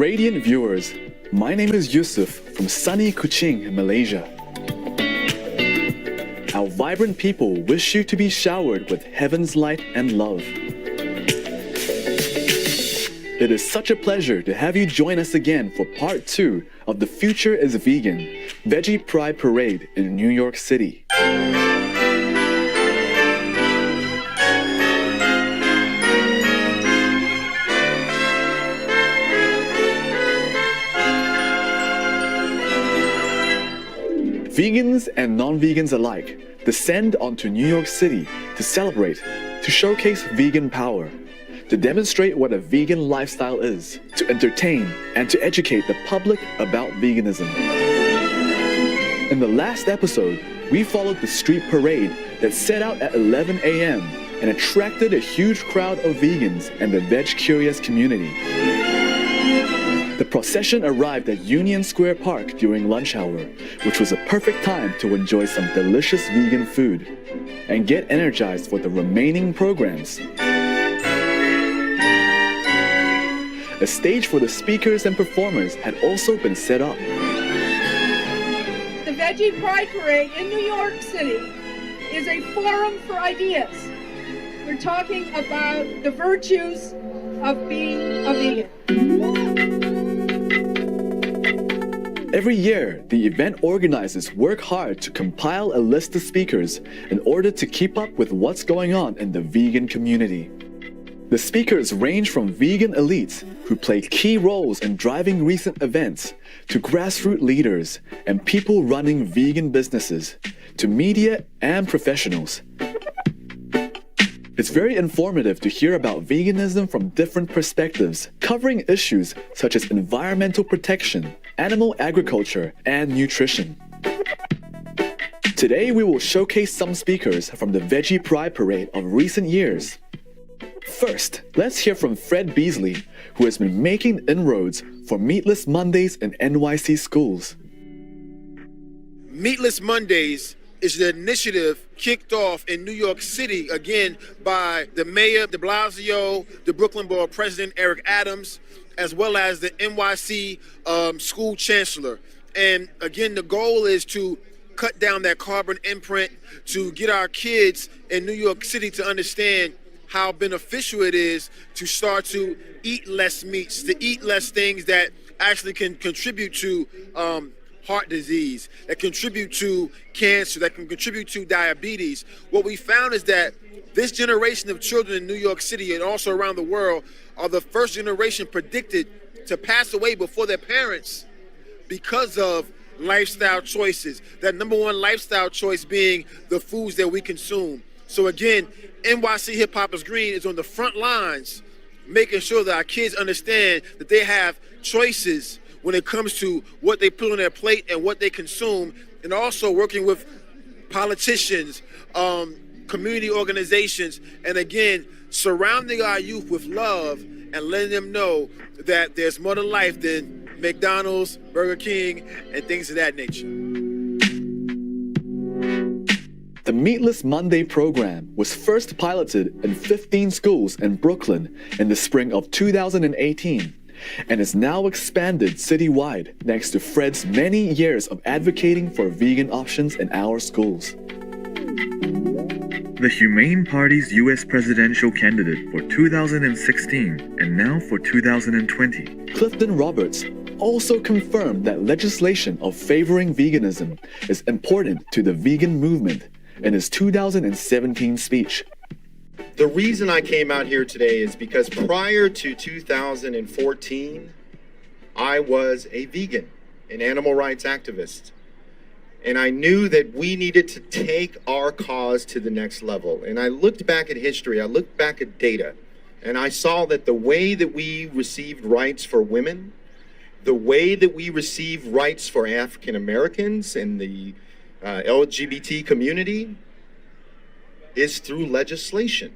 Radiant viewers, my name is Yusuf from sunny Kuching, Malaysia. Our vibrant people wish you to be showered with heaven's light and love. It is such a pleasure to have you join us again for part 2 of The Future is Vegan, Veggie Pride Parade in New York City. Vegans and non-vegans alike descend onto New York City to celebrate, to showcase vegan power, to demonstrate what a vegan lifestyle is, to entertain and to educate the public about veganism. In the last episode, we followed the street parade that set out at 11 a.m. and attracted a huge crowd of vegans and the veg-curious community. The procession arrived at Union Square Park during lunch hour, which was a perfect time to enjoy some delicious vegan food and get energized for the remaining programs. A stage for the speakers and performers had also been set up. The Veggie Pride Parade in New York City is a forum for ideas. We're talking about the virtues of being a vegan. Every year, the event organizers work hard to compile a list of speakers in order to keep up with what's going on in the vegan community. The speakers range from vegan elites who play key roles in driving recent events, to grassroots leaders and people running vegan businesses, to media and professionals. It's very informative to hear about veganism from different perspectives, covering issues such as environmental protection, animal agriculture, and nutrition. Today, we will showcase some speakers from the Veggie Pride Parade of recent years. First, let's hear from Fred Beasley, who has been making inroads for Meatless Mondays in NYC schools. Meatless Mondays is the initiative kicked off in New York City, again, by the mayor de Blasio, the Brooklyn Borough President Eric Adams, as well as the NYC school chancellor. And again, the goal is to cut down that carbon imprint, to get our kids in New York City to understand how beneficial it is to start to eat less meats, to eat less things that actually can contribute to heart disease, that contribute to cancer, that can contribute to diabetes. What we found is that this generation of children in New York City and also around the world are the first generation predicted to pass away before their parents because of lifestyle choices. That number one lifestyle choice being the foods that we consume. So again, NYC Hip Hop is Green is on the front lines, making sure that our kids understand that they have choices when it comes to what they put on their plate and what they consume, and also working with politicians, community organizations, and again, surrounding our youth with love and letting them know that there's more to life than McDonald's, Burger King, and things of that nature. The Meatless Monday program was first piloted in 15 schools in Brooklyn in the spring of 2018 and is now expanded citywide thanks to Fred's many years of advocating for vegan options in our schools. The Humane Party's U.S. presidential candidate for 2016 and now for 2020, Clifton Roberts, also confirmed that legislation of favoring veganism is important to the vegan movement in his 2017 speech. The reason I came out here today is because prior to 2014, I was a vegan, an animal rights activist. And I knew that we needed to take our cause to the next level. And I looked back at history, I looked back at data, and I saw that the way that we received rights for women, the way that we received rights for African Americans and the LGBT community is through legislation.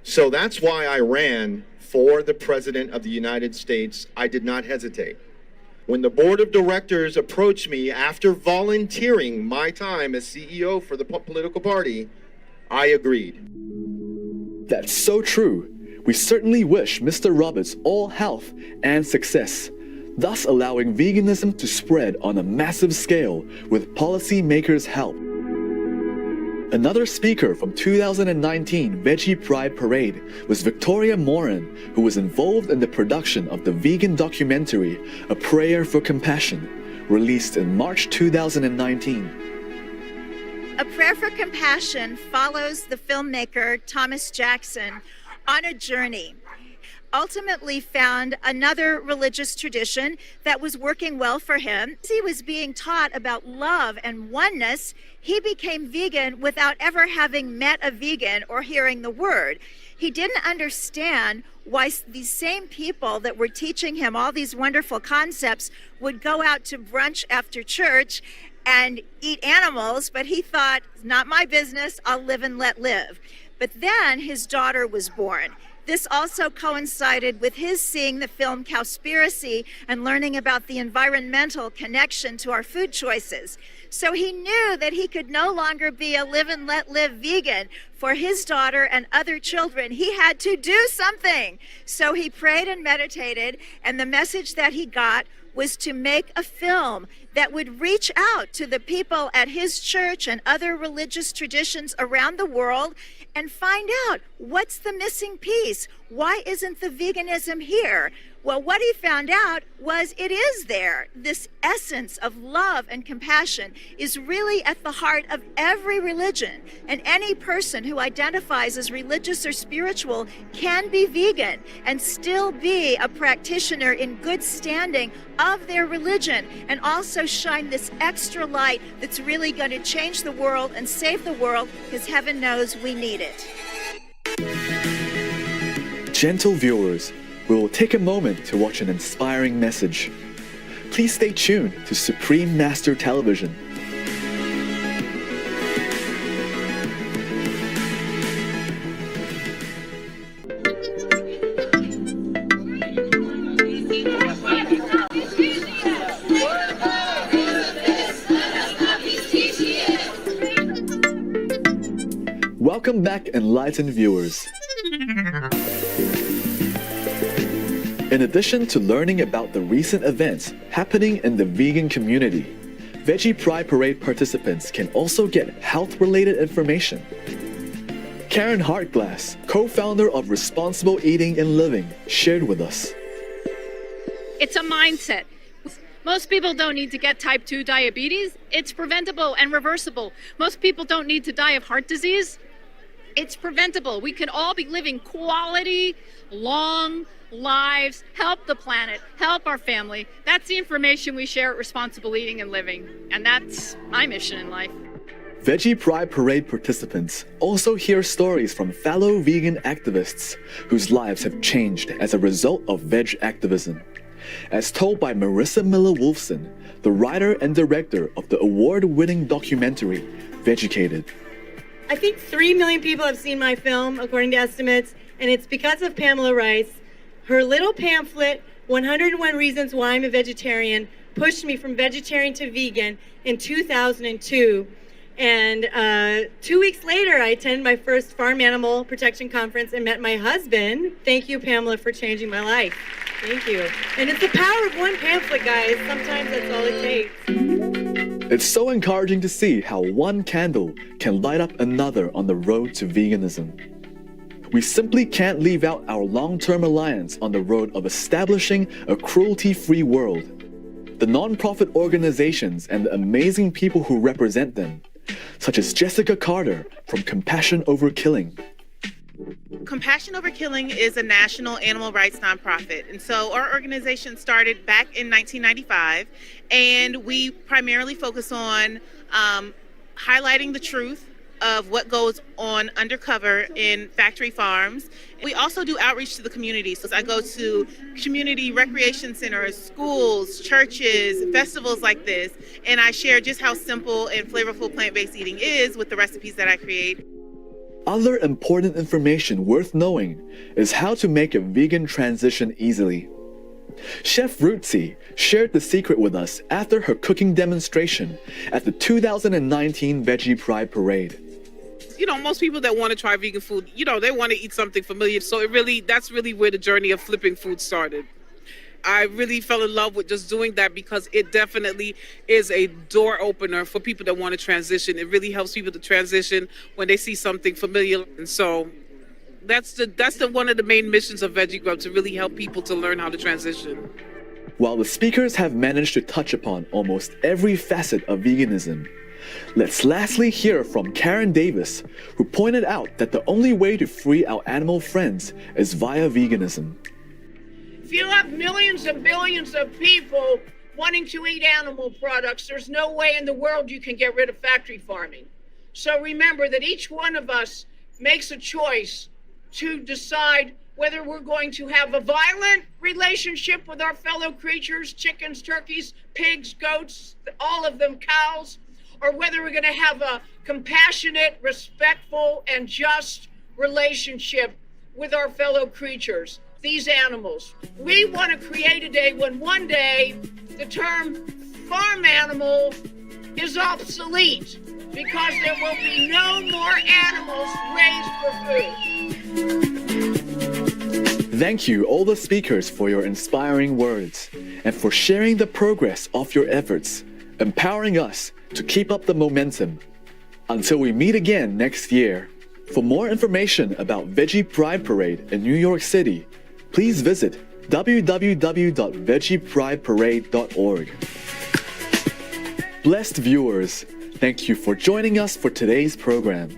So that's why I ran for the President of the United States. I did not hesitate. When the board of directors approached me after volunteering my time as CEO for the political party, I agreed. That's so true. We certainly wish Mr. Roberts all health and success, thus allowing veganism to spread on a massive scale with policymakers' help. Another speaker from 2019 Veggie Pride Parade was Victoria Moran, who was involved in the production of the vegan documentary A Prayer for Compassion, released in March 2019. A Prayer for Compassion follows the filmmaker Thomas Jackson on a journey. Ultimately found another religious tradition that was working well for him. As he was being taught about love and oneness, he became vegan without ever having met a vegan or hearing the word. He didn't understand why these same people that were teaching him all these wonderful concepts would go out to brunch after church and eat animals, but he thought, not my business, I'll live and let live. But then his daughter was born. This also coincided with his seeing the film Cowspiracy and learning about the environmental connection to our food choices. So he knew that he could no longer be a live and let live vegan. For his daughter and other children, he had to do something. So he prayed and meditated, and the message that he got was to make a film that would reach out to the people at his church and other religious traditions around the world and find out what's the missing piece. Why isn't the veganism here? Well, what he found out was it is there. This essence of love and compassion is really at the heart of every religion. And any person who identifies as religious or spiritual can be vegan and still be a practitioner in good standing of their religion, and also shine this extra light that's really going to change the world and save the world, because heaven knows we need it. Gentle viewers, we will take a moment to watch an inspiring message. Please stay tuned to Supreme Master Television. Welcome back, enlightened viewers. In addition to learning about the recent events happening in the vegan community, Veggie Pride Parade participants can also get health-related information. Karen Hartglass, co-founder of Responsible Eating and Living, shared with us. It's a mindset. Most people don't need to get type 2 diabetes. It's preventable and reversible. Most people don't need to die of heart disease. It's preventable. We could all be living quality, long lives, help the planet, help our family. That's the information we share at Responsible Eating and Living. And that's my mission in life. Veggie Pride Parade participants also hear stories from fellow vegan activists whose lives have changed as a result of veg activism. As told by Marissa Miller-Wolfson, the writer and director of the award-winning documentary, Vegucated. I think 3 million people have seen my film, according to estimates, and it's because of Pamela Rice. Her little pamphlet, 101 Reasons Why I'm a Vegetarian, pushed me from vegetarian to vegan in 2002. And 2 weeks later, I attended my first farm animal protection conference and met my husband. Thank you, Pamela, for changing my life. Thank you. And it's the power of one pamphlet, guys. Sometimes that's all it takes. It's so encouraging to see how one candle can light up another on the road to veganism. We simply can't leave out our long-term alliance on the road of establishing a cruelty-free world. The non-profit organizations and the amazing people who represent them, such as Jessica Carter from Compassion Over Killing. Compassion Over Killing is a national animal rights nonprofit. And so our organization started back in 1995, and we primarily focus on highlighting the truth of what goes on undercover in factory farms. We also do outreach to the community. So I go to community recreation centers, schools, churches, festivals like this, and I share just how simple and flavorful plant-based eating is with the recipes that I create. Other important information worth knowing is how to make a vegan transition easily. Chef Rootsy shared the secret with us after her cooking demonstration at the 2019 Veggie Pride Parade. most people that want to try vegan food, they want to eat something familiar. So that's really where the journey of flipping food started. I really fell in love with just doing that because it definitely is a door opener for people that want to transition. It really helps people to transition when they see something familiar. And so that's one of the main missions of Veggie Grub, to really help people to learn how to transition. While the speakers have managed to touch upon almost every facet of veganism, let's lastly hear from Karen Davis, who pointed out that the only way to free our animal friends is via veganism. If you have millions and billions of people wanting to eat animal products, there's no way in the world you can get rid of factory farming. So remember that each one of us makes a choice to decide whether we're going to have a violent relationship with our fellow creatures, chickens, turkeys, pigs, goats, all of them, cows, or whether we're going to have a compassionate, respectful, and just relationship with our fellow creatures, these animals. We want to create a day when one day the term farm animal is obsolete because there will be no more animals raised for food. Thank you, all the speakers, for your inspiring words and for sharing the progress of your efforts, empowering us to keep up the momentum. Until we meet again next year, for more information about Veggie Pride Parade in New York City, please visit www.veggieprideparade.org. Blessed viewers, thank you for joining us for today's program.